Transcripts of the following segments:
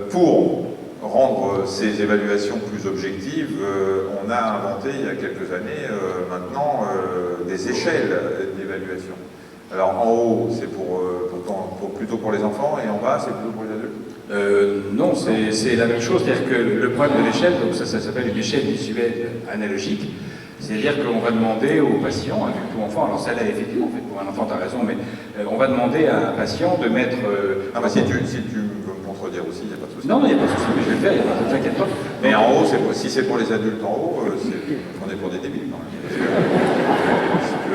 Pour rendre ces évaluations plus objectives, on a inventé il y a quelques années maintenant des échelles d'évaluation. Alors en haut, c'est plutôt pour les enfants et en bas, c'est plutôt pour les adultes. Non, c'est la même chose, c'est-à-dire que le problème de l'échelle, donc ça s'appelle une échelle visuelle analogique, c'est-à-dire qu'on va demander aux patients, adulte ou enfant, alors celle-là effectivement, en fait, pour un enfant tu as raison, mais on va demander à un patient de mettre... Non, mais si tu veux me contredire aussi, il n'y a pas de souci. Non, il n'y a pas de souci, mais je vais le faire, il n'y a pas de t'inquiète pas. Mais en haut, si c'est pour les adultes en haut, on est pour des débiles quand même.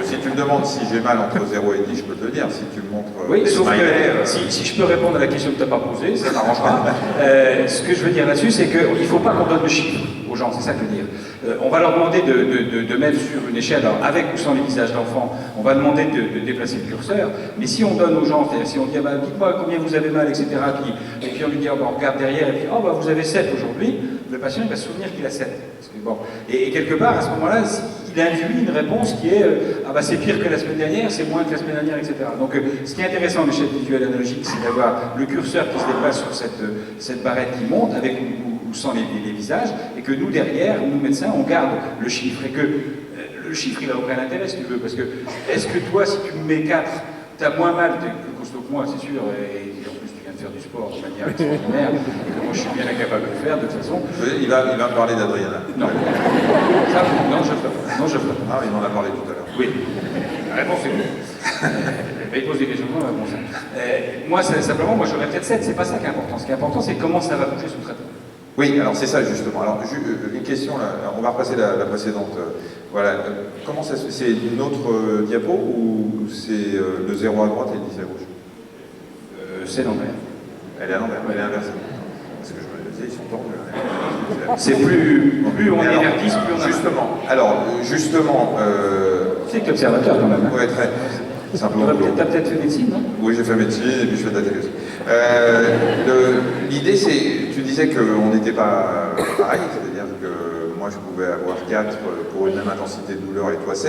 Si tu me demandes si j'ai mal entre 0 et 10, je peux te le dire. Si tu me montres oui, des sauf smileys, que si je peux répondre à la question que tu n'as pas posée, ça m'arrangera. Ce que je veux dire là-dessus, c'est qu'il ne faut pas qu'on donne de chiffres aux gens, c'est ça que je veux dire. On va leur demander de mettre sur une échelle, alors avec ou sans les visages d'enfants, on va demander de déplacer le curseur, mais si on donne aux gens, c'est-à-dire si on dit, bah, dites-moi combien vous avez mal, etc., et puis on lui dit, oh, bah, on regarde derrière, et puis, oh, bah, vous avez 7 aujourd'hui, le patient il va se souvenir qu'il a 7. Parce que, bon, et quelque part, à ce moment-là, il induit une réponse qui est, ah bah c'est pire que la semaine dernière, c'est moins que la semaine dernière, etc. Donc ce qui est intéressant en échelle visuelle analogique, c'est d'avoir le curseur qui se déplace sur cette barrette qui monte, avec ou sans les visages, et que nous, derrière, nous, médecins, on garde le chiffre, et que le chiffre, il n'a aucun intérêt, si tu veux, parce que, est-ce que toi, si tu me mets 4, tu as moins mal, tu es plus costaud que moi, c'est sûr, et en plus, tu viens de faire du sport de manière extraordinaire, et que moi, je suis bien incapable de le faire, de toute façon. Il va me parler d'Adriana. Non. Ça, non, je ne ferai pas. Non, je ferai pas. Ah, il m'en a parlé tout à l'heure. Oui. La réponse est oui. Il pose des questions, la réponse. Moi, simplement, moi, j'aurais peut-être 7, c'est pas ça qui est important. Ce qui est important, c'est comment ça va bouger sous traitement. Oui, alors c'est ça justement. Alors une question, là, on va repasser la précédente. Voilà, comment ça se fait? C'est une autre diapo ou c'est le 0 à droite et le 10 à gauche? C'est l'envers. Elle est à l'envers, elle est inversée. Parce que je me disais, ils sont tordus. C'est plus on est vers 10, plus on a... Justement... Tu sais que tu es observateur quand même. Oui, très. Simplement. Tu as peut-être fait médecine, non? Oui, j'ai fait médecine et puis je fais de la télé aussi. L'idée, c'est, tu disais qu'on n'était pas pareil, c'est-à-dire que moi je pouvais avoir 4 pour une même intensité de douleur et toi 7.